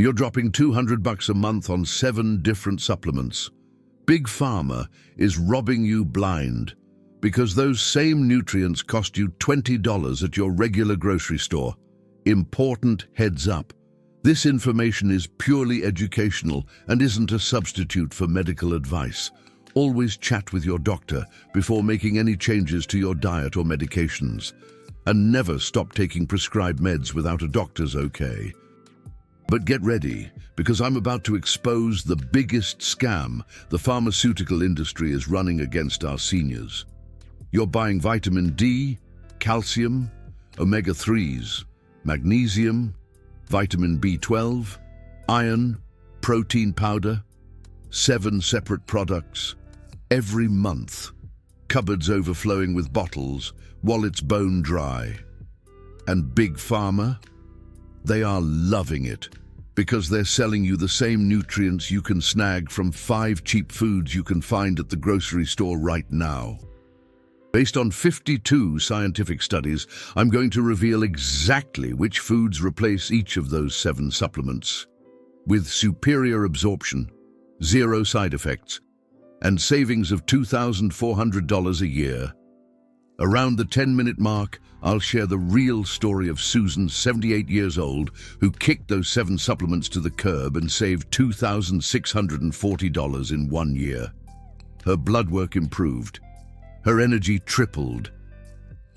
You're dropping $200 a month on 7 different supplements. Big Pharma is robbing you blind because those same nutrients cost you $20 at your regular grocery store. Important heads up. This information is purely educational and isn't a substitute for medical advice. Always chat with your doctor before making any changes to your diet or medications. And never stop taking prescribed meds without a doctor's okay. But get ready, because I'm about to expose the biggest scam the pharmaceutical industry is running against our seniors. You're buying vitamin D, calcium, omega-3s, magnesium, vitamin B12, iron, protein powder, 7 separate products, every month. Cupboards overflowing with bottles, wallets bone dry. And Big Pharma? They are loving it, because they're selling you the same nutrients you can snag from 5 cheap foods you can find at the grocery store right now. Based on 52 scientific studies, I'm going to reveal exactly which foods replace each of those 7 supplements, with superior absorption, 0 side effects, and savings of $2,400 a year. Around the 10-minute mark, I'll share the real story of Susan, 78 years old, who kicked those 7 supplements to the curb and saved $2,640 in 1 year. Her blood work improved. Her energy tripled.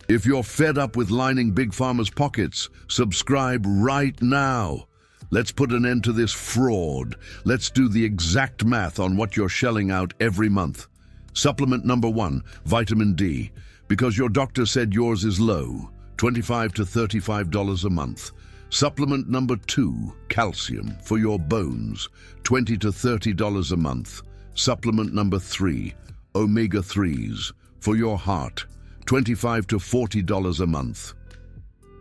If you're fed up with lining Big Pharma's pockets, subscribe right now. Let's put an end to this fraud. Let's do the exact math on what you're shelling out every month. Supplement number 1, vitamin D. Because your doctor said yours is low, $25 to $35 a month. Supplement number 2, calcium, for your bones, $20 to $30 a month. Supplement number 3, omega-3s, for your heart, $25 to $40 a month.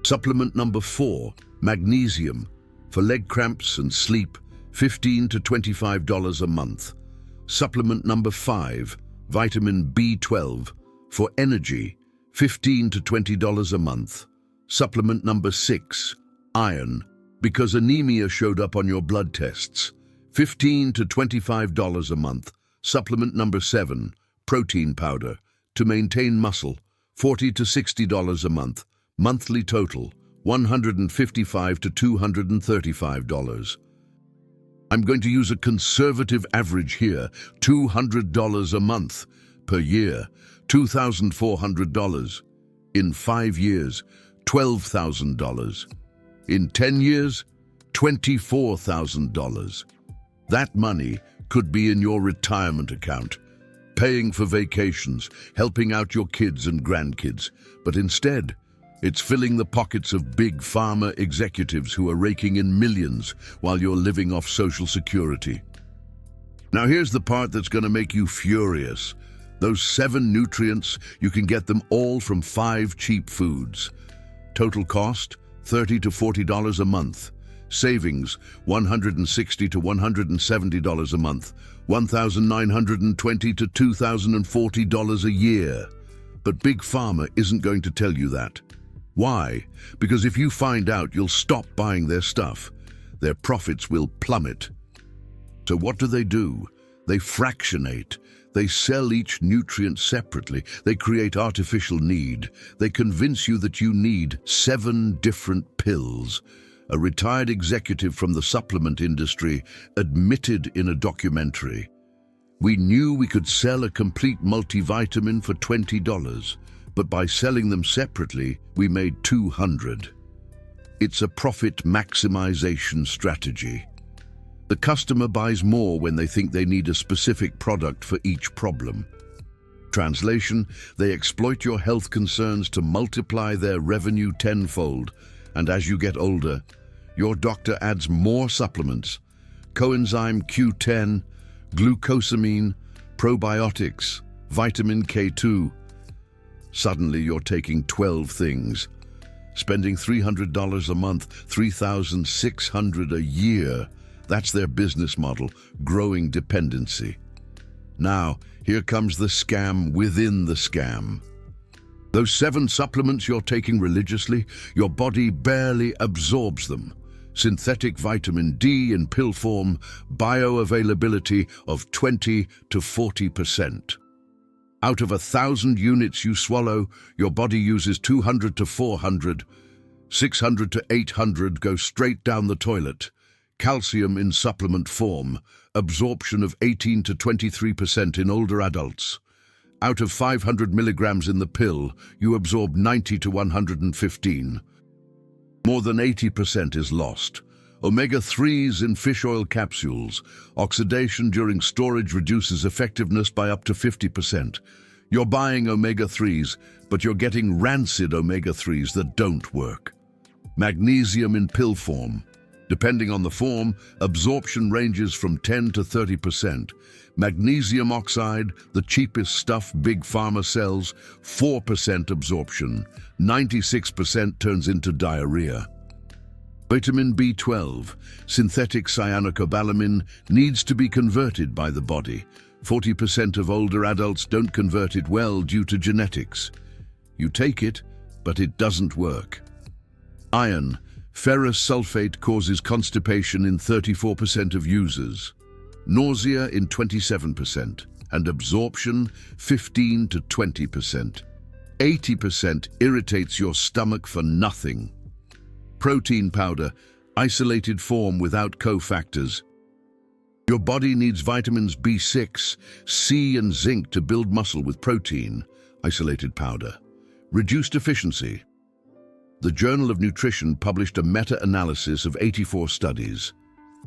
Supplement number 4, magnesium, for leg cramps and sleep, $15 to $25 a month. Supplement number 5, vitamin B12, for energy, $15 to $20 a month. Supplement number 6, iron, because anemia showed up on your blood tests, $15 to $25 a month. Supplement number 7, protein powder, to maintain muscle, $40 to $60 a month. Monthly total, $155 to $235. I'm going to use a conservative average here, $200 a month. Per year, $2,400. In 5 years, $12,000. In 10 years, $24,000. That money could be in your retirement account, paying for vacations, helping out your kids and grandkids. But instead, it's filling the pockets of Big Pharma executives who are raking in millions while you're living off Social Security. Now here's the part that's going to make you furious. Those 7 nutrients, you can get them all from 5 cheap foods. Total cost, $30 to $40 a month. Savings, $160 to $170 a month. $1,920 to $2,040 a year. But Big Pharma isn't going to tell you that. Why? Because if you find out, you'll stop buying their stuff. Their profits will plummet. So what do? They fractionate. They sell each nutrient separately. They create artificial need. They convince you that you need 7 different pills. A retired executive from the supplement industry admitted in a documentary, "We knew we could sell a complete multivitamin for $20, but by selling them separately, we made $200. It's a profit maximization strategy. The customer buys more when they think they need a specific product for each problem. Translation, they exploit your health concerns to multiply their revenue tenfold, and as you get older, your doctor adds more supplements, coenzyme Q10, glucosamine, probiotics, vitamin K2. Suddenly you're taking 12 things, spending $300 a month, $3,600 a year. That's their business model, growing dependency. Now, here comes the scam within the scam. Those 7 supplements you're taking religiously, your body barely absorbs them. Synthetic vitamin D in pill form, bioavailability of 20 to 40%. Out of 1,000 units you swallow, your body uses 200 to 400, 600 to 800 go straight down the toilet. Calcium in supplement form, absorption of 18 to 23% in older adults. Out of 500 milligrams in the pill, you absorb 90 to 115. More than 80% is lost. Omega-3s in fish oil capsules. Oxidation during storage reduces effectiveness by up to 50%. You're buying omega-3s, but you're getting rancid omega-3s that don't work. Magnesium in pill form. Depending on the form, absorption ranges from 10 to 30%. Magnesium oxide, the cheapest stuff Big Pharma sells, 4% absorption. 96% turns into diarrhea. Vitamin B12, synthetic cyanocobalamin, needs to be converted by the body. 40% of older adults don't convert it well due to genetics. You take it, but it doesn't work. Iron, ferrous sulfate causes constipation in 34% of users, nausea in 27%, and absorption 15 to 20%. 80% irritates your stomach for nothing. Protein powder, isolated form without cofactors. Your body needs vitamins B6, C and zinc to build muscle with protein, isolated powder. Reduced efficiency. The Journal of Nutrition published a meta-analysis of 84 studies.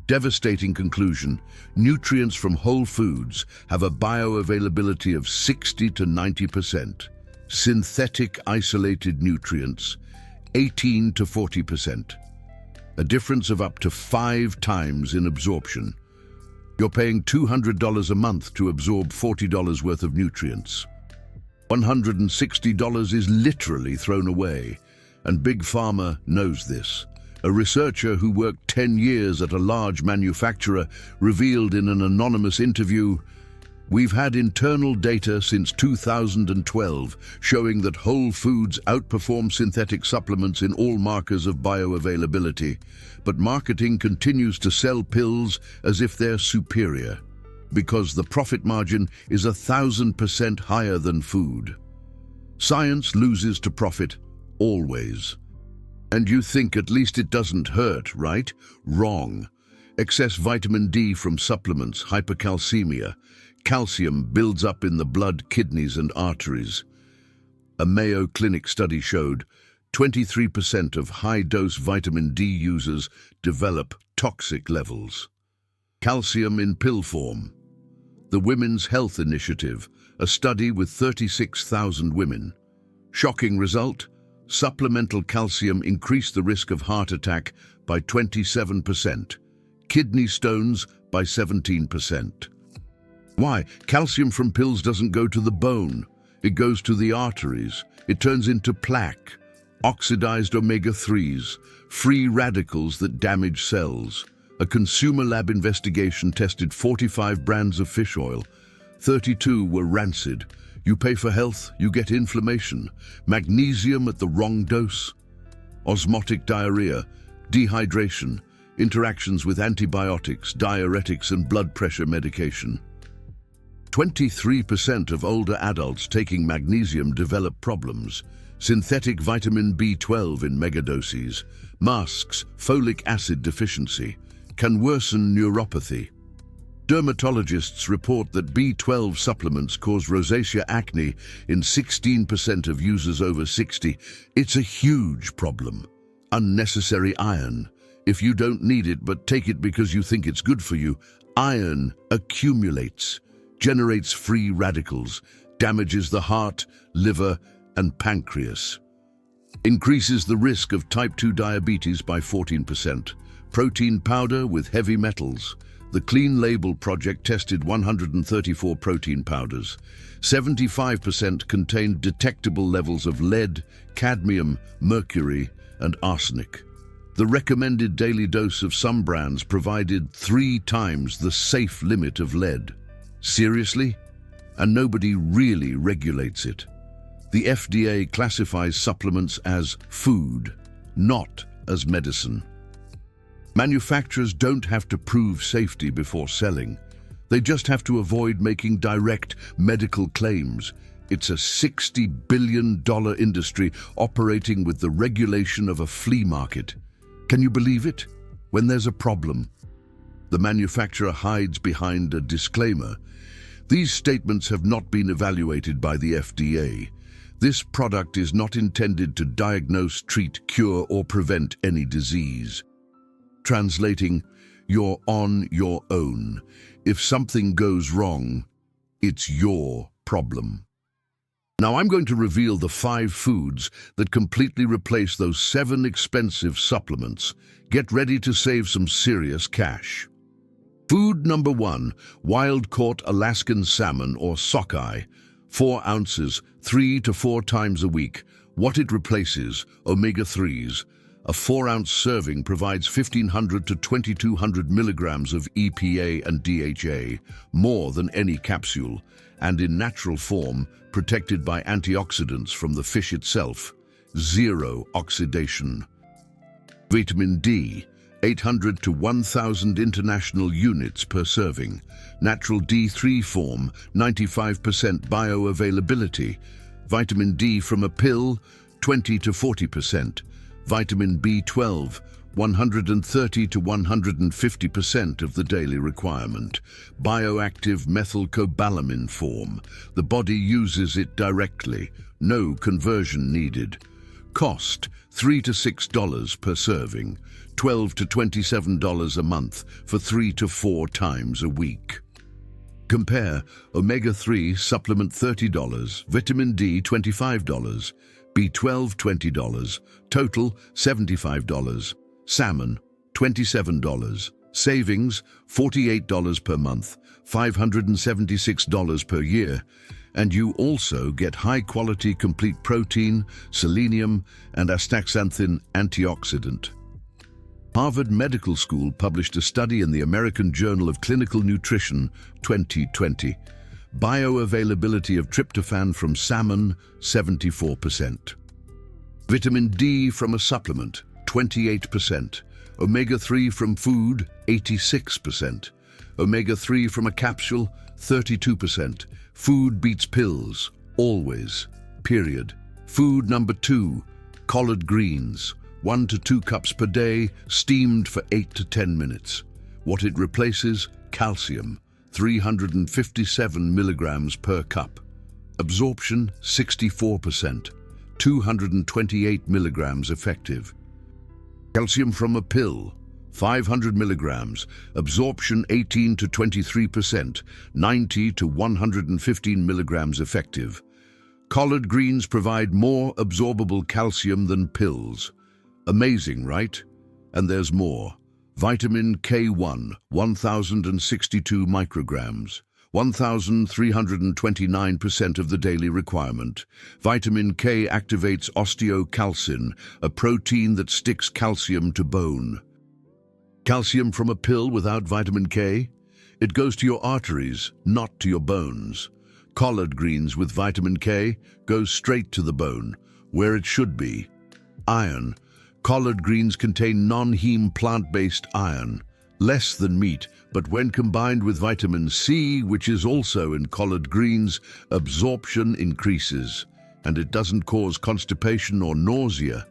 Devastating conclusion, nutrients from whole foods have a bioavailability of 60 to 90%. Synthetic isolated nutrients, 18 to 40%. A difference of up to 5 times in absorption. You're paying $200 a month to absorb $40 worth of nutrients. $160 is literally thrown away, and Big Pharma knows this. A researcher who worked 10 years at a large manufacturer revealed in an anonymous interview, "We've had internal data since 2012 showing that whole foods outperform synthetic supplements in all markers of bioavailability, but marketing continues to sell pills as if they're superior, because the profit margin is 1,000% higher than food. Science loses to profit, always. And you think at least it doesn't hurt, right? Wrong. Excess vitamin D from supplements, hypercalcemia. Calcium builds up in the blood, kidneys and arteries. A Mayo Clinic study showed 23% of high-dose vitamin D users develop toxic levels. Calcium in pill form. The Women's Health Initiative, a study with 36,000 women. Shocking result, supplemental calcium increased the risk of heart attack by 27%, kidney stones by 17%. Why? Calcium from pills doesn't go to the bone. It goes to the arteries. It turns into plaque, oxidized omega-3s, free radicals that damage cells. A consumer lab investigation tested 45 brands of fish oil. 32 were rancid. You pay for health, you get inflammation. Magnesium at the wrong dose. Osmotic diarrhea, dehydration, interactions with antibiotics, diuretics and blood pressure medication. 23% of older adults taking magnesium develop problems. Synthetic vitamin B12 in megadoses, masks, folic acid deficiency, can worsen neuropathy. Dermatologists report that B12 supplements cause rosacea acne in 16% of users over 60. It's a huge problem. Unnecessary iron. If you don't need it but take it because you think it's good for you, iron accumulates, generates free radicals, damages the heart, liver, and pancreas. Increases the risk of type 2 diabetes by 14%. Protein powder with heavy metals. The Clean Label project tested 134 protein powders. 75% contained detectable levels of lead, cadmium, mercury, and arsenic. The recommended daily dose of some brands provided 3 times the safe limit of lead. Seriously? And nobody really regulates it. The FDA classifies supplements as food, not as medicine. Manufacturers don't have to prove safety before selling. They just have to avoid making direct medical claims. It's a $60 billion industry operating with the regulation of a flea market. Can you believe it? When there's a problem, the manufacturer hides behind a disclaimer. These statements have not been evaluated by the FDA. This product is not intended to diagnose, treat, cure, or prevent any disease. Translating, you're on your own. If something goes wrong, it's your problem. Now I'm going to reveal the 5 foods that completely replace those 7 expensive supplements. Get ready to save some serious cash. Food number 1, wild-caught Alaskan salmon or sockeye, 4 ounces, 3 to 4 times a week. What it replaces, omega-3s. A 4-ounce serving provides 1,500 to 2,200 milligrams of EPA and DHA, more than any capsule, and in natural form, protected by antioxidants from the fish itself. Zero oxidation. Vitamin D, 800 to 1,000 international units per serving. Natural D3 form, 95% bioavailability. Vitamin D from a pill, 20 to 40%. Vitamin B12, 130 to 150% of the daily requirement. Bioactive methylcobalamin form. The body uses it directly. No conversion needed. Cost, $3 to $6 per serving. $12 to $27 a month for 3 to 4 times a week. Compare omega-3 supplement $30, vitamin D $25, B12 $20, total $75, salmon $27, savings $48 per month, $576 per year, and you also get high-quality complete protein, selenium, and astaxanthin antioxidant. Harvard Medical School published a study in the American Journal of Clinical Nutrition 2020. Bioavailability of tryptophan from salmon, 74%. Vitamin D from a supplement, 28%. Omega-3 from food, 86%. Omega-3 from a capsule, 32%. Food beats pills, always, period. Food number 2, collard greens. 1 to 2 cups per day, steamed for 8 to 10 minutes. What it replaces? Calcium, 357 milligrams per cup. Absorption, 64%, 228 milligrams effective. Calcium from a pill, 500 milligrams, absorption 18 to 23%, 90 to 115 milligrams effective. Collard greens provide more absorbable calcium than pills. Amazing, right? And there's more. Vitamin K1, 1,062 micrograms, 1,329% of the daily requirement. Vitamin K activates osteocalcin, a protein that sticks calcium to bone. Calcium from a pill without vitamin K? It goes to your arteries, not to your bones. Collard greens with vitamin K goes straight to the bone, where it should be. Iron. Collard greens contain non-heme plant-based iron, less than meat, but when combined with vitamin C, which is also in collard greens, absorption increases, and it doesn't cause constipation or nausea.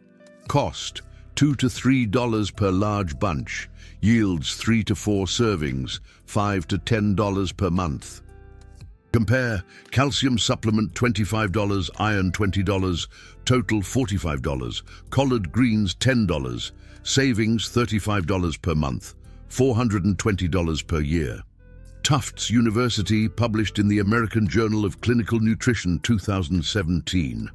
Cost, $2 to $3 per large bunch, yields 3 to 4 servings, $5 to $10 per month. Compare calcium supplement $25, iron $20, total $45, collard greens $10, savings $35 per month, $420 per year. Tufts University published in the American Journal of Clinical Nutrition 2017.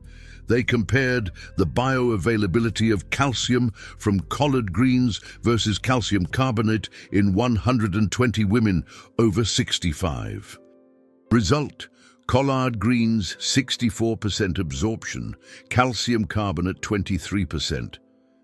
They compared the bioavailability of calcium from collard greens versus calcium carbonate in 120 women over 65. Result: collard greens 64% absorption, calcium carbonate 23%,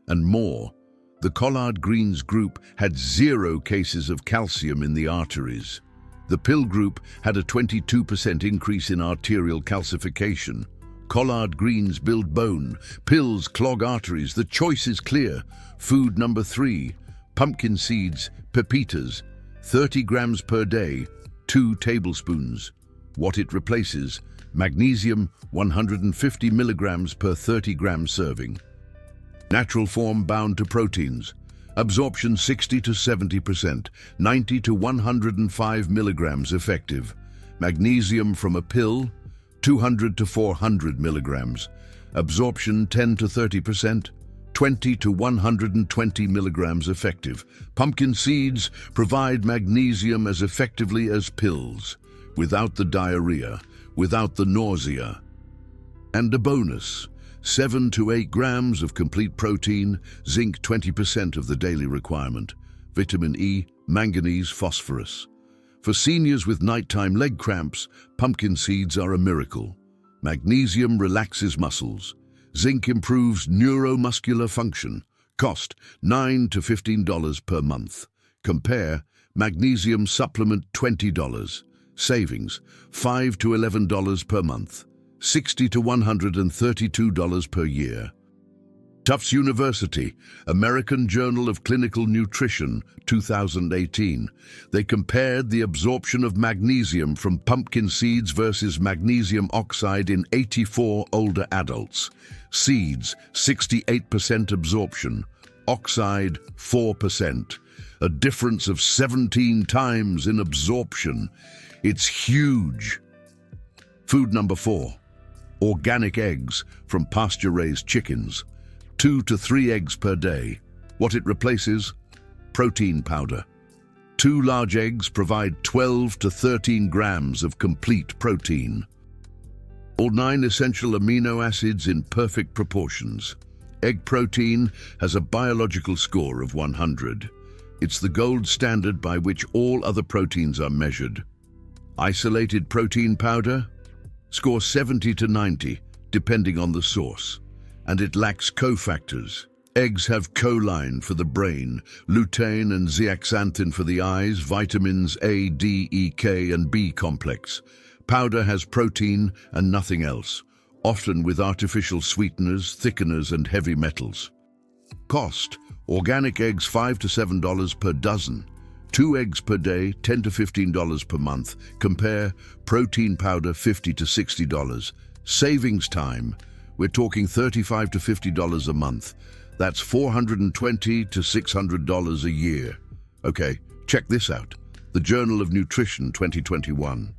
and more. The collard greens group had 0 cases of calcium in the arteries. The pill group had a 22% increase in arterial calcification. Collard greens build bone, pills clog arteries. The choice is clear. Food number 3, Pumpkin seeds, pepitas, 30 grams per day, 2 tablespoons. What it replaces: magnesium, 150 milligrams per 30 gram serving. Natural form bound to proteins. Absorption 60 to 70%, 90 to 105 milligrams effective. Magnesium from a pill, 200 to 400 milligrams. Absorption 10 to 30%, 20 to 120 milligrams effective. Pumpkin seeds provide magnesium as effectively as pills, without the diarrhea, without the nausea. And a bonus: 7 to 8 grams of complete protein, zinc 20% of the daily requirement, vitamin E, manganese, phosphorus. For seniors with nighttime leg cramps, pumpkin seeds are a miracle. Magnesium relaxes muscles. Zinc improves neuromuscular function. Cost $9 to $15 per month. Compare magnesium supplement $20. Savings $5 to $11 per month. $60 to $132 per year. Tufts University, American Journal of Clinical Nutrition, 2018. They compared the absorption of magnesium from pumpkin seeds versus magnesium oxide in 84 older adults. Seeds, 68% absorption. Oxide, 4%. A difference of 17 times in absorption. It's huge. Food number 4. Organic eggs from pasture-raised chickens. 2 to 3 eggs per day. What it replaces? Protein powder. 2 large eggs provide 12 to 13 grams of complete protein. All 9 essential amino acids in perfect proportions. Egg protein has a biological score of 100. It's the gold standard by which all other proteins are measured. Isolated protein powder? Score 70 to 90, depending on the source. And it lacks cofactors. Eggs have choline for the brain, lutein and zeaxanthin for the eyes, vitamins A, D, E, K, and B complex. Powder has protein and nothing else, often with artificial sweeteners, thickeners, and heavy metals. Cost: organic eggs $5 to $7 per dozen. 2 eggs per day, $10 to $15 per month. Compare protein powder, $50 to $60. Savings time: we're talking $35 to $50 a month. That's $420 to $600 a year. Okay, check this out. The Journal of Nutrition 2021.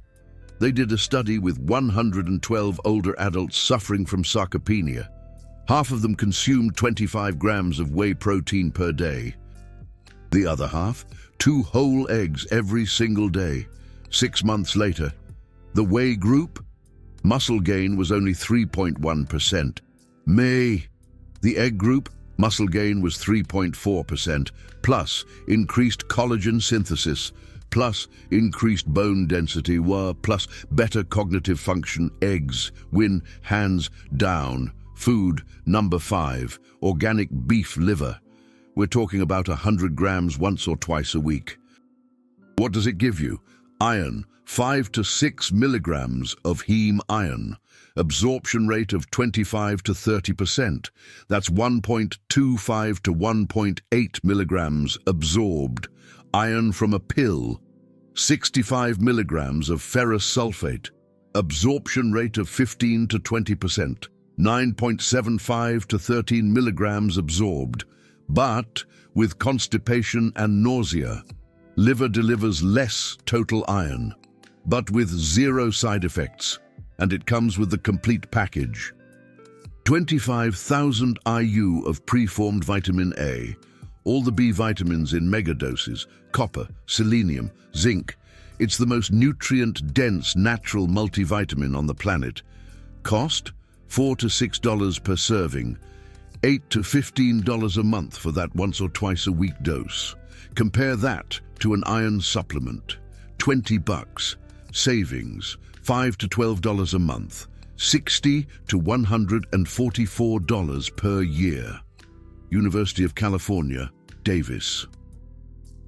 They did a study with 112 older adults suffering from sarcopenia. Half of them consumed 25 grams of whey protein per day. The other half, 2 whole eggs every single day. 6 months later, the whey group, muscle gain was only 3.1%. The egg group, muscle gain was 3.4%, plus increased collagen synthesis, plus increased bone density, plus better cognitive function. Eggs win hands down. Food number 5, organic beef liver. We're talking about 100 grams once or twice a week. What does it give you? Iron, 5 to 6 milligrams of heme iron. Absorption rate of 25 to 30%. That's 1.25 to 1.8 milligrams absorbed. Iron from a pill. 65 milligrams of ferrous sulfate. Absorption rate of 15 to 20%. 9.75 to 13 milligrams absorbed. But with constipation and nausea, liver delivers less total iron, but with 0 side effects, and it comes with the complete package. 25,000 IU of preformed vitamin A, all the B vitamins in megadoses, copper, selenium, zinc. It's the most nutrient-dense natural multivitamin on the planet. Cost: $4 to $6 per serving, $8 to $15 a month for that once or twice a week dose. Compare that to an iron supplement. $20. Savings, $5 to $12 a month, $60 to $144 per year. University of California, Davis.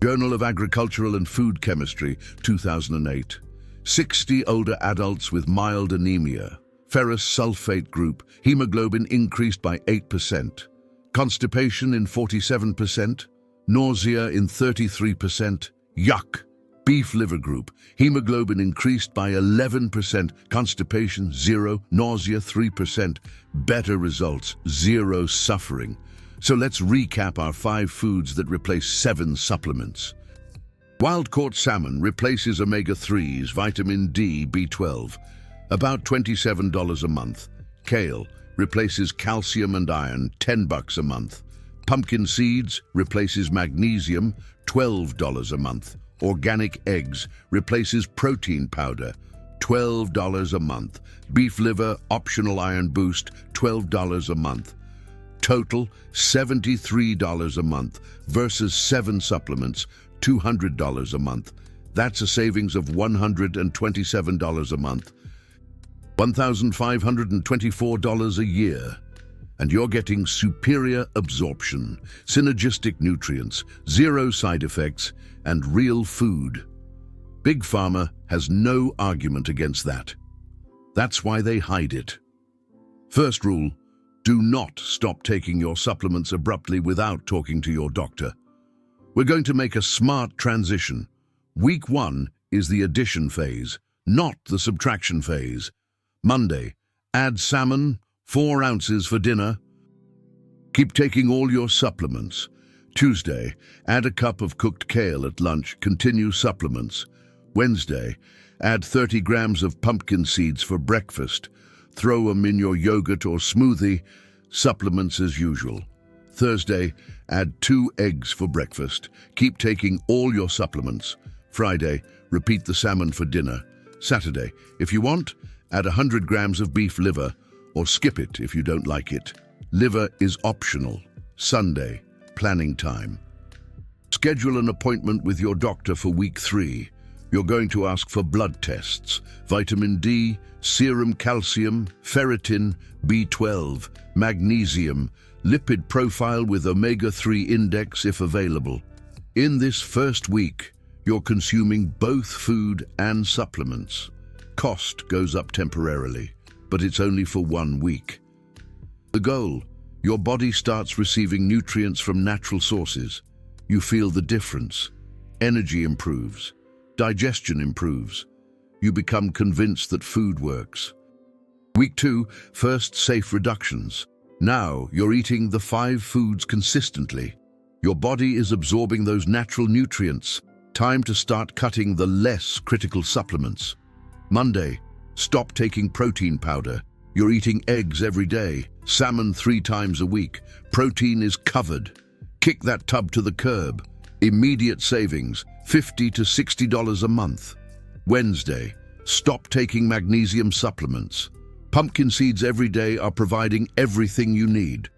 Journal of Agricultural and Food Chemistry, 2008. 60 older adults with mild anemia. Ferrous sulfate group, hemoglobin increased by 8%. Constipation in 47%. nausea in 33%, yuck. Beef liver group, hemoglobin increased by 11%, constipation 0, nausea 3%, better results 0, suffering. So let's recap our 5 foods that replace 7 supplements. Wild-caught salmon replaces omega-3s, vitamin D, B12, about $27 a month. Kale replaces calcium and iron, $10 a month. Pumpkin seeds replaces magnesium, $12 a month. Organic eggs replaces protein powder, $12 a month. Beef liver, optional iron boost, $12 a month. Total, $73 a month versus 7 supplements, $200 a month. That's a savings of $127 a month, $1,524 a year. And you're getting superior absorption, synergistic nutrients, 0 side effects, and real food. Big Pharma has no argument against that. That's why they hide it. First rule, do not stop taking your supplements abruptly without talking to your doctor. We're going to make a smart transition. Week 1 is the addition phase, not the subtraction phase. Monday, add salmon, 4 ounces for dinner. Keep taking all your supplements. Tuesday, add a cup of cooked kale at lunch, continue supplements. Wednesday, add 30 grams of pumpkin seeds for breakfast. Throw them in your yogurt or smoothie, supplements as usual. Thursday, add 2 eggs for breakfast. Keep taking all your supplements. Friday, repeat the salmon for dinner. Saturday, if you want, add 100 grams of beef liver, or skip it if you don't like it. Liver is optional. Sunday, planning time. Schedule an appointment with your doctor for week 3. You're going to ask for blood tests, vitamin D, serum calcium, ferritin, B12, magnesium, lipid profile with omega-3 index if available. In this first week, you're consuming both food and supplements. Cost goes up temporarily, but it's only for 1 week. The goal, your body starts receiving nutrients from natural sources. You feel the difference. Energy improves. Digestion improves. You become convinced that food works. Week 2, first safe reductions. Now you're eating the 5 foods consistently. Your body is absorbing those natural nutrients. Time to start cutting the less critical supplements. Monday, stop taking protein powder. You're eating eggs every day, salmon 3 times a week. Protein is covered. Kick that tub to the curb. Immediate savings, $50 to $60 a month. Wednesday, stop taking magnesium supplements. Pumpkin seeds every day are providing everything you need.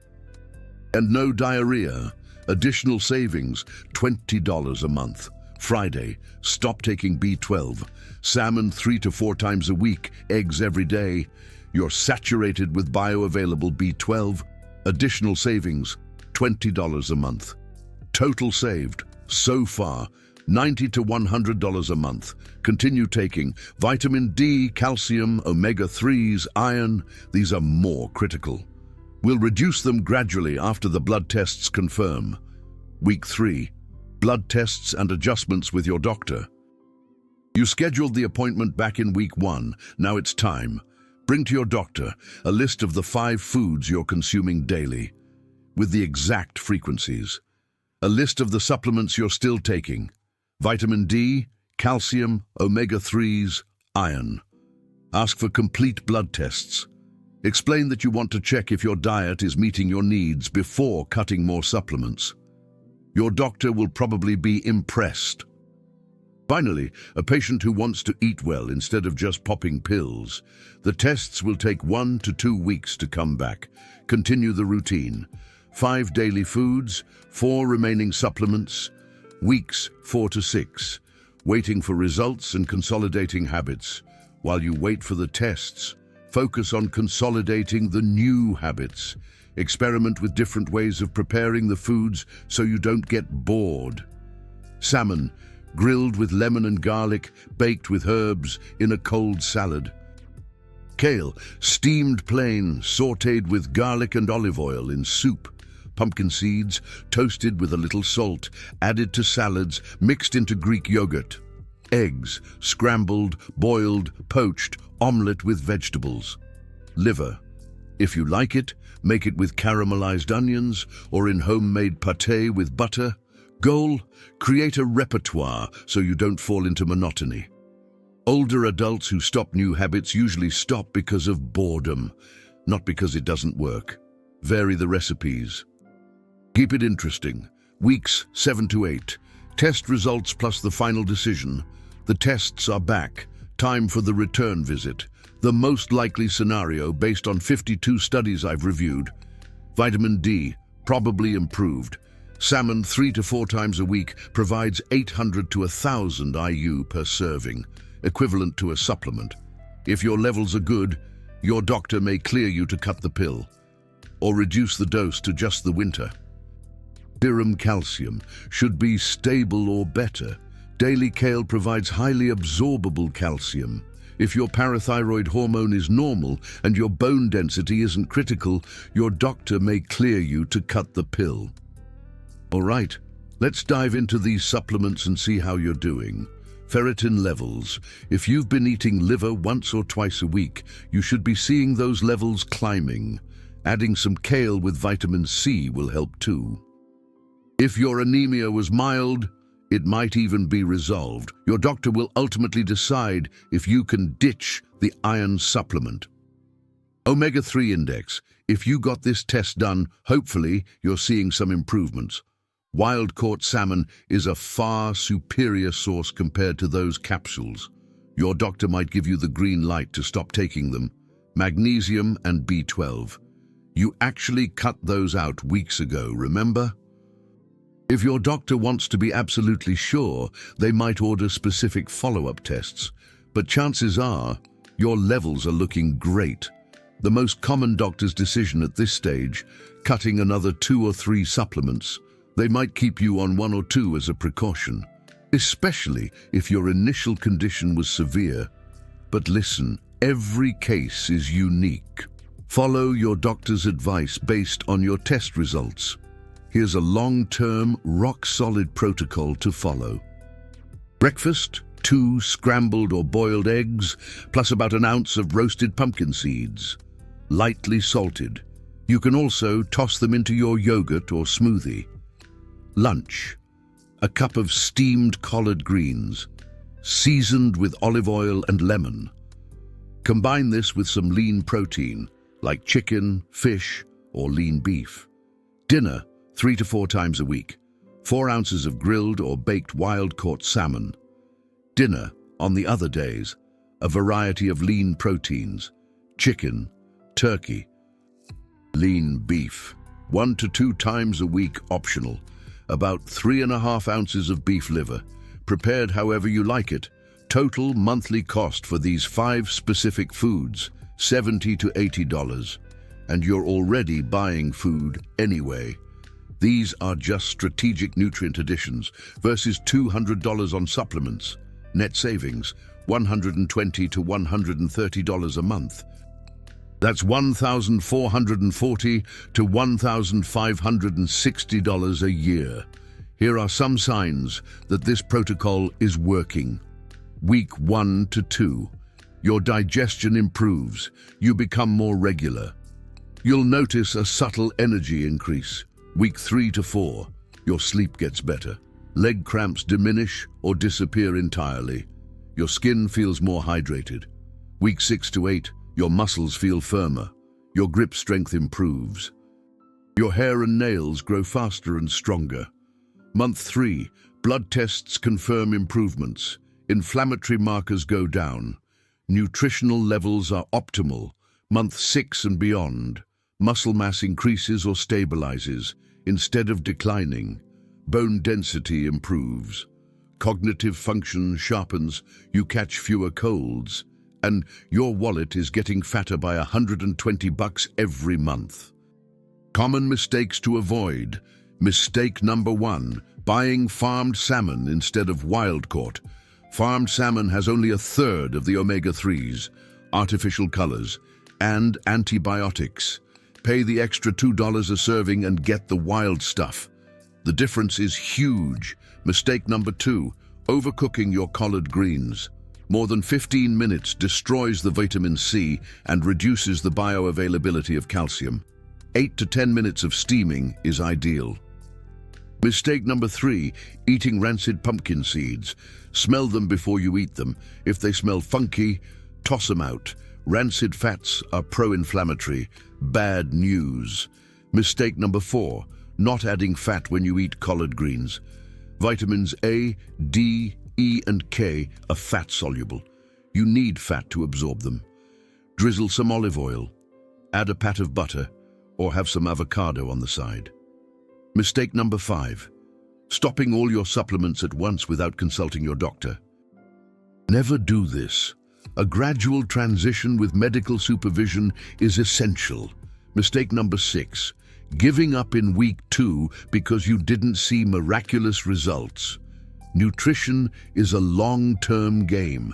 And no diarrhea. Additional savings, $20 a month. Friday, stop taking B12. Salmon 3 to 4 times a week, eggs every day. You're saturated with bioavailable B12. Additional savings, $20 a month. Total saved, so far, $90 to $100 a month. Continue taking vitamin D, calcium, omega-3s, iron. These are more critical. We'll reduce them gradually after the blood tests confirm. Week 3, blood tests and adjustments with your doctor. You scheduled the appointment back in week 1. Now it's time. Bring to your doctor a list of the 5 foods you're consuming daily, with the exact frequencies. A list of the supplements you're still taking. Vitamin D, calcium, omega-3s, iron. Ask for complete blood tests. Explain that you want to check if your diet is meeting your needs before cutting more supplements. Your doctor will probably be impressed. Finally, a patient who wants to eat well instead of just popping pills. The tests will take 1 to 2 weeks to come back. Continue the routine. 5 daily foods, 4 remaining supplements, weeks 4 to 6. Waiting for results and consolidating habits. While you wait for the tests, focus on consolidating the new habits. Experiment with different ways of preparing the foods so you don't get bored. Salmon, grilled with lemon and garlic, baked with herbs in a cold salad. Kale, steamed plain, sautéed with garlic and olive oil in soup. pumpkin seeds, toasted with a little salt, added to salads, mixed into Greek yogurt. Eggs, scrambled, boiled, poached, omelette with vegetables. Liver. If you like it, make it with caramelized onions or in homemade pâté with butter. Goal, create a repertoire so you don't fall into monotony. Older adults who stop new habits usually stop because of boredom, not because it doesn't work. Vary the recipes. Keep it interesting. Weeks 7 to 8. Test results plus the final decision. The tests are back. Time for the return visit. The most likely scenario based on 52 studies I've reviewed. Vitamin D, probably improved. Salmon 3 to 4 times a week provides 800 to 1,000 IU per serving, equivalent to a supplement. If your levels are good, your doctor may clear you to cut the pill or reduce the dose to just the winter. Serum calcium should be stable or better. Daily kale provides highly absorbable calcium. If your parathyroid hormone is normal and your bone density isn't critical, your doctor may clear you to cut the pill. All right, let's dive into these supplements and see how you're doing. Ferritin levels. If you've been eating liver once or twice a week, you should be seeing those levels climbing. Adding some kale with vitamin C will help too. If your anemia was mild, it might even be resolved. Your doctor will ultimately decide if you can ditch the iron supplement. Omega-3 index. If you got this test done, hopefully you're seeing some improvements. Wild-caught salmon is a far superior source compared to those capsules. Your doctor might give you the green light to stop taking them. Magnesium and B12. You actually cut those out weeks ago, remember? If your doctor wants to be absolutely sure, they might order specific follow-up tests. But chances are, your levels are looking great. The most common doctor's decision at this stage, cutting another 2 or 3 supplements. They might keep you on 1 or 2 as a precaution, especially if your initial condition was severe. But listen, every case is unique. Follow your doctor's advice based on your test results. Here's a long-term, rock-solid protocol to follow. Breakfast, 2 scrambled or boiled eggs, plus about an ounce of roasted pumpkin seeds. Lightly salted. You can also toss them into your yogurt or smoothie. Lunch, a cup of steamed collard greens, seasoned with olive oil and lemon. Combine this with some lean protein, like chicken, fish, or lean beef. Dinner, 3 to 4 times a week. 4 ounces of grilled or baked wild-caught salmon. Dinner, on the other days, a variety of lean proteins, chicken, turkey, lean beef. 1 to 2 times a week optional. About 3.5 ounces of beef liver, prepared however you like it. Total monthly cost for these 5 specific foods, $70 to $80. And you're already buying food anyway. These are just strategic nutrient additions versus $200 on supplements. Net savings, $120 to $130 a month. That's $1,440 to $1,560 a year. Here are some signs that this protocol is working. Week 1 to 2. Your digestion improves. You become more regular. You'll notice a subtle energy increase. Week 3 to 4. Your sleep gets better. Leg cramps diminish or disappear entirely. Your skin feels more hydrated. Week 6 to 8. Your muscles feel firmer. Your grip strength improves. Your hair and nails grow faster and stronger. Month 3, blood tests confirm improvements. Inflammatory markers go down. Nutritional levels are optimal. Month 6 and beyond, muscle mass increases or stabilizes instead of declining. Bone density improves. Cognitive function sharpens. You catch fewer colds. And your wallet is getting fatter by $120 every month. Common mistakes to avoid. Mistake number 1, buying farmed salmon instead of wild-caught. Farmed salmon has only 1/3 of the omega-3s, artificial colors, and antibiotics. Pay the extra $2 a serving and get the wild stuff. The difference is huge. Mistake number 2, overcooking your collard greens. More than 15 minutes destroys the vitamin C and reduces the bioavailability of calcium. 8 to 10 minutes of steaming is ideal. Mistake number 3, eating rancid pumpkin seeds. Smell them before you eat them. If they smell funky, toss them out. Rancid fats are pro-inflammatory. Bad news. Mistake number 4, not adding fat when you eat collard greens. Vitamins A, D, E, and K are fat-soluble. You need fat to absorb them. Drizzle some olive oil, add a pat of butter, or have some avocado on the side. Mistake number 5, stopping all your supplements at once without consulting your doctor. Never do this. A gradual transition with medical supervision is essential. Mistake number 6, giving up in week 2 because you didn't see miraculous results. Nutrition is a long-term game.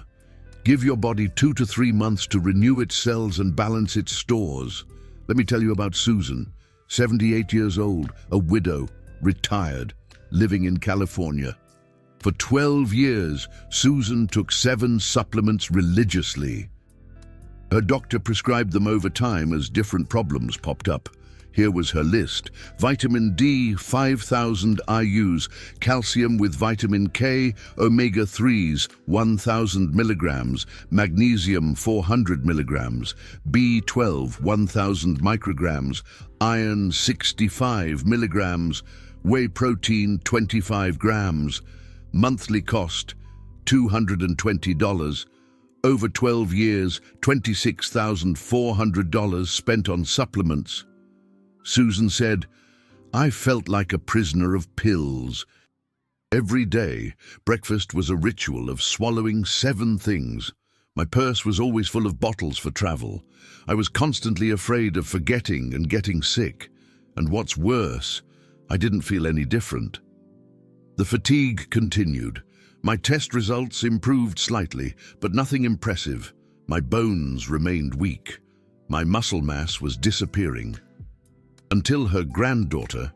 Give your body 2 to 3 months to renew its cells and balance its stores. Let me tell you about Susan, 78 years old, a widow, retired, living in California. For 12 years, Susan took 7 supplements religiously. Her doctor prescribed them over time as different problems popped up. Here was her list. Vitamin D, 5,000 IUs. Calcium with vitamin K, omega-3s, 1,000 milligrams. Magnesium, 400 milligrams. B12, 1,000 micrograms. Iron, 65 milligrams. Whey protein, 25 grams. Monthly cost, $220. Over 12 years, $26,400 spent on supplements. Susan said, I felt like a prisoner of pills. Every day, breakfast was a ritual of swallowing 7 things. My purse was always full of bottles for travel. I was constantly afraid of forgetting and getting sick. And what's worse, I didn't feel any different. The fatigue continued. My test results improved slightly, but nothing impressive. My bones remained weak. My muscle mass was disappearing. Until her granddaughter,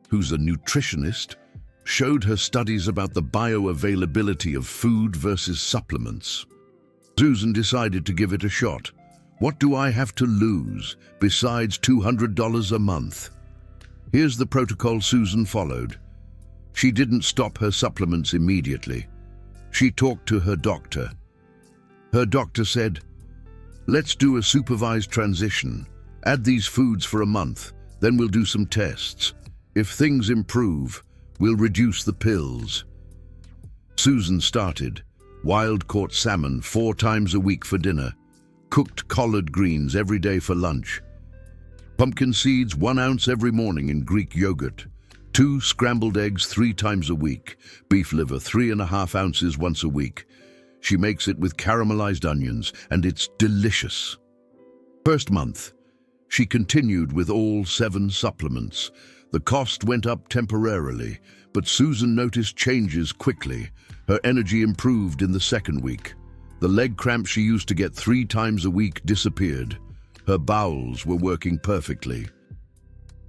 who's a nutritionist, showed her studies about the bioavailability of food versus supplements. Susan decided to give it a shot. What do I have to lose besides $200 a month? Here's the protocol Susan followed. She didn't stop her supplements immediately. She talked to her doctor. Her doctor said, let's do a supervised transition. Add these foods for a month, then we'll do some tests. If things improve, we'll reduce the pills. Susan started. Wild-caught salmon 4 times a week for dinner. Cooked collard greens every day for lunch. Pumpkin seeds 1 ounce every morning in Greek yogurt. 2 scrambled eggs 3 times a week. Beef liver 3.5 ounces once a week. She makes it with caramelized onions, and it's delicious. First month, she continued with all 7 supplements. The cost went up temporarily, but Susan noticed changes quickly. Her energy improved in the second week. The leg cramp she used to get 3 times a week disappeared. Her bowels were working perfectly.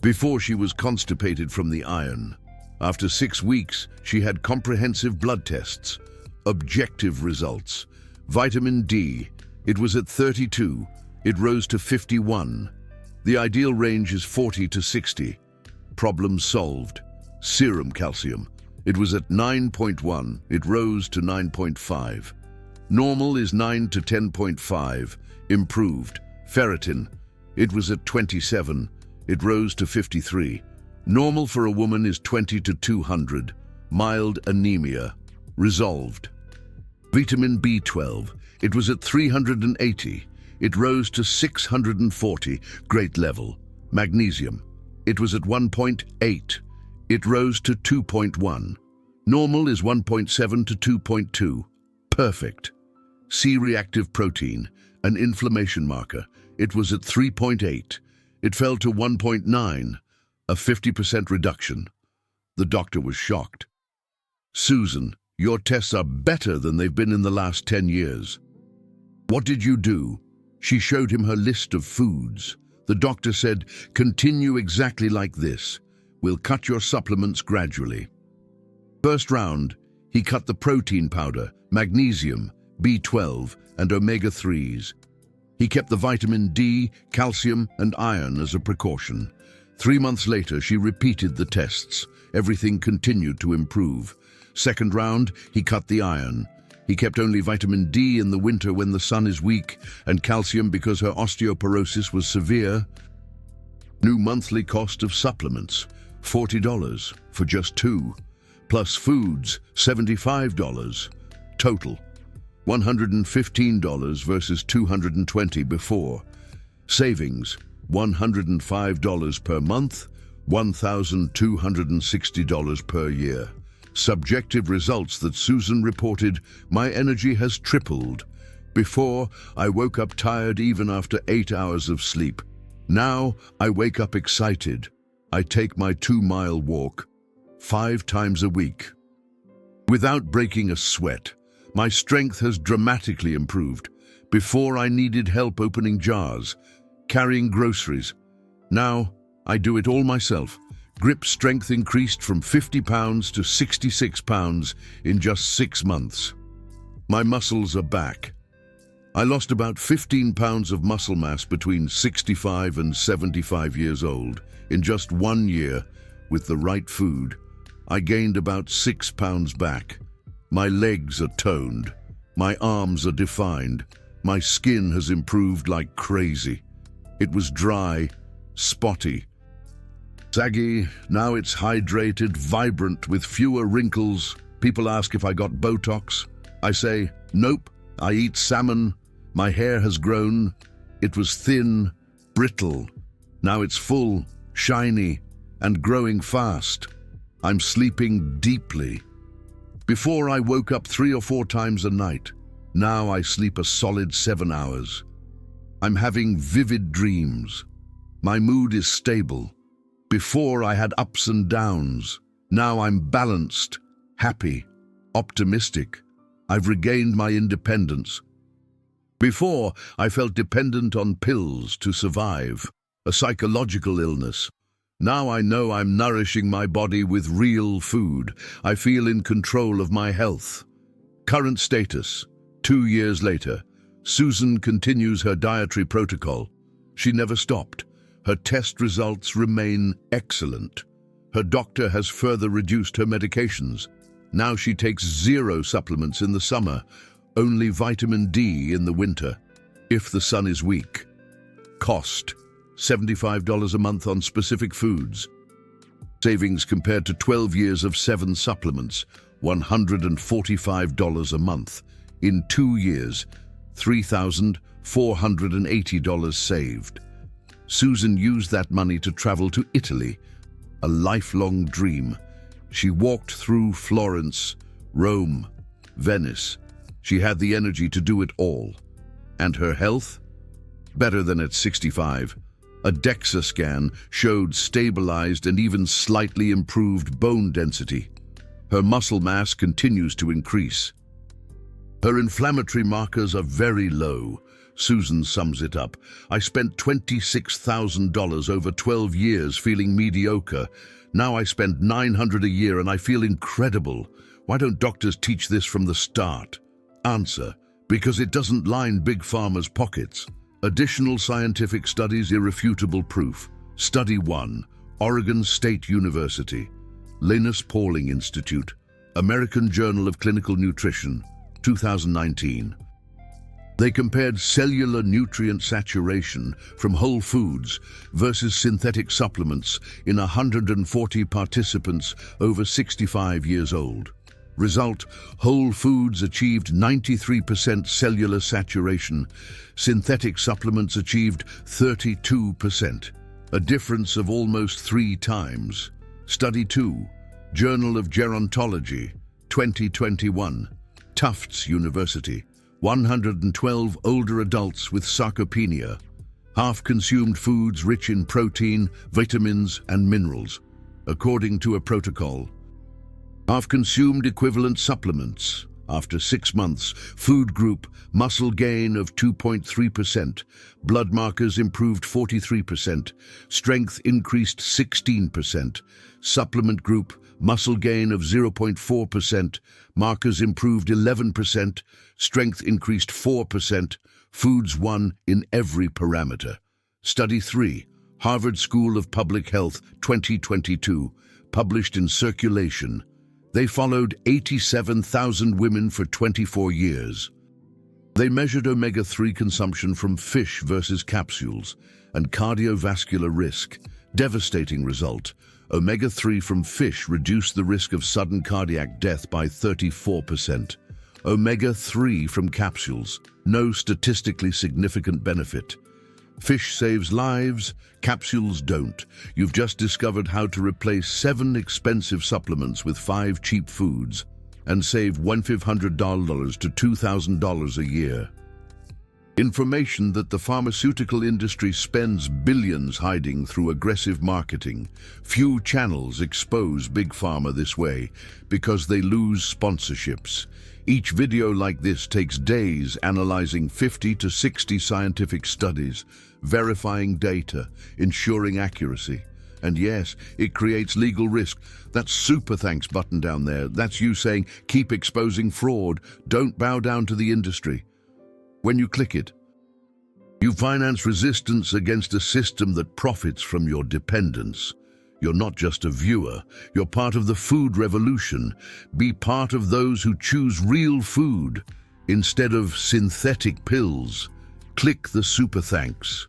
Before, she was constipated from the iron. After 6 weeks, she had comprehensive blood tests. Objective results. Vitamin D, it was at 32. It rose to 51. The ideal range is 40 to 60. Problem solved. Serum calcium, it was at 9.1. It rose to 9.5. Normal is 9 to 10.5. Improved. Ferritin, it was at 27. It rose to 53. Normal for a woman is 20 to 200. Mild anemia. Resolved. Vitamin B12, it was at 380. It rose to 640. Great level. Magnesium, it was at 1.8. It rose to 2.1. Normal is 1.7 to 2.2. Perfect. C-reactive protein, an inflammation marker, it was at 3.8. It fell to 1.9, a 50% reduction. The doctor was shocked. Susan, your tests are better than they've been in the last 10 years. What did you do? She showed him her list of foods. The doctor said, continue exactly like this. We'll cut your supplements gradually. First round, he cut the protein powder, magnesium, B12, and omega-3s. He kept the vitamin D, calcium, and iron as a precaution. 3 months later, she repeated the tests. Everything continued to improve. Second round, he cut the iron. He kept only vitamin D in the winter when the sun is weak, and calcium because her osteoporosis was severe. New monthly cost of supplements, $40 for just 2, plus foods, $75. Total, $115 versus $220 before. Savings, $105 per month, $1,260 per year. Subjective results that Susan reported, my energy has tripled. Before, I woke up tired even after 8 hours of sleep. Now, I wake up excited. I take my 2-mile walk 5 times a week. Without breaking a sweat, my strength has dramatically improved. Before, I needed help opening jars, carrying groceries. Now, I do it all myself. Grip strength increased from 50 pounds to 66 pounds in just 6 months. My muscles are back. I lost about 15 pounds of muscle mass between 65 and 75 years old. In just 1 year, with the right food, I gained about 6 pounds back. My legs are toned. My arms are defined. My skin has improved like crazy. It was dry, spotty, saggy. Now it's hydrated, vibrant, with fewer wrinkles. People ask if I got Botox. I say, nope, I eat salmon. My hair has grown. It was thin, brittle. Now it's full, shiny, and growing fast. I'm sleeping deeply. Before, I woke up 3 or 4 times a night. Now I sleep a solid 7 hours. I'm having vivid dreams. My mood is stable. Before, I had ups and downs. Now I'm balanced, happy, optimistic. I've regained my independence. Before, I felt dependent on pills to survive, a psychological illness. Now I know I'm nourishing my body with real food. I feel in control of my health. Current status, 2 years later. Susan continues her dietary protocol. She never stopped. Her test results remain excellent. Her doctor has further reduced her medications. Now she takes 0 supplements in the summer, only vitamin D in the winter, if the sun is weak. Cost, $75 a month on specific foods. Savings compared to 12 years of 7 supplements, $145 a month. In 2 years, $3,480 saved. Susan used that money to travel to Italy, a lifelong dream. She walked through Florence, Rome, Venice. She had the energy to do it all. And her health? Better than at 65. A DEXA scan showed stabilized and even slightly improved bone density. Her muscle mass continues to increase. Her inflammatory markers are very low. Susan sums it up. I spent $26,000 over 12 years feeling mediocre. Now I spend $900 a year and I feel incredible. Why don't doctors teach this from the start? Answer, because it doesn't line Big Pharma's pockets. Additional scientific studies, irrefutable proof. Study 1, Oregon State University, Linus Pauling Institute, American Journal of Clinical Nutrition, 2019. They compared cellular nutrient saturation from whole foods versus synthetic supplements in 140 participants over 65 years old. Result, whole foods achieved 93% cellular saturation. Synthetic supplements achieved 32%, a difference of almost 3 times. Study 2, Journal of Gerontology, 2021, Tufts University. 112 older adults with sarcopenia, half-consumed foods rich in protein, vitamins, and minerals, according to a protocol. Half-consumed equivalent supplements, After 6 months, food group, muscle gain of 2.3%, blood markers improved 43%, strength increased 16%, supplement group, muscle gain of 0.4%, markers improved 11%, strength increased 4%, foods won in every parameter. Study 3, Harvard School of Public Health, 2022, published in Circulation. They followed 87,000 women for 24 years. They measured omega-3 consumption from fish versus capsules and cardiovascular risk. Devastating result. Omega-3 from fish reduced the risk of sudden cardiac death by 34%. Omega-3 from capsules, no statistically significant benefit. Fish saves lives, capsules don't. You've just discovered how to replace 7 expensive supplements with 5 cheap foods and save $1,500 to $2,000 a year. Information that the pharmaceutical industry spends billions hiding through aggressive marketing. Few channels expose Big Pharma this way because they lose sponsorships. Each video like this takes days analyzing 50 to 60 scientific studies, verifying data, ensuring accuracy. And yes, it creates legal risk. That super thanks button down there, that's you saying, keep exposing fraud, don't bow down to the industry. When you click it, you finance resistance against a system that profits from your dependence. You're not just a viewer, you're part of the food revolution. Be part of those who choose real food instead of synthetic pills. Click the super thanks.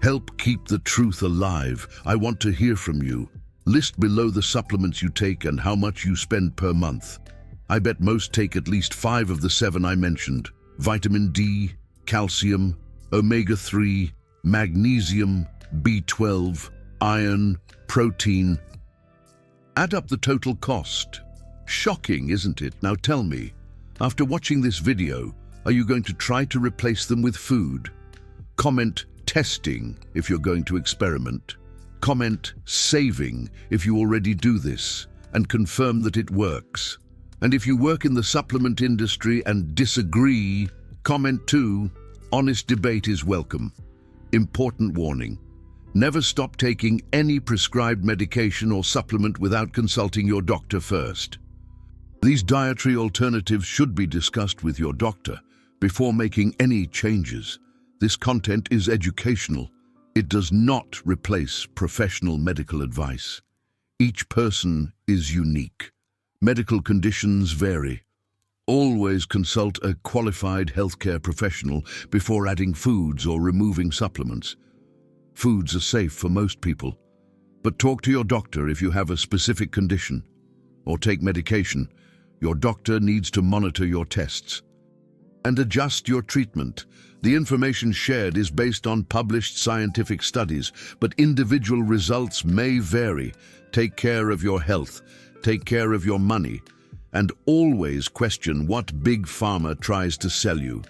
Help keep the truth alive. I want to hear from you. List below the supplements you take and how much you spend per month. I bet most take at least 5 of the 7 I mentioned. Vitamin D, calcium, omega-3, magnesium, B12, iron, protein. Add up the total cost. Shocking, isn't it? Now tell me, after watching this video, are you going to try to replace them with food? Comment testing if you're going to experiment. Comment saving if you already do this and confirm that it works. And if you work in the supplement industry and disagree, comment too. Honest debate is welcome. Important warning. Never stop taking any prescribed medication or supplement without consulting your doctor first. These dietary alternatives should be discussed with your doctor before making any changes. This content is educational. It does not replace professional medical advice. Each person is unique. Medical conditions vary. Always consult a qualified healthcare professional before adding foods or removing supplements. Foods are safe for most people, but talk to your doctor if you have a specific condition or take medication. Your doctor needs to monitor your tests and adjust your treatment. The information shared is based on published scientific studies, but individual results may vary. Take care of your health, take care of your money, and always question what Big Pharma tries to sell you.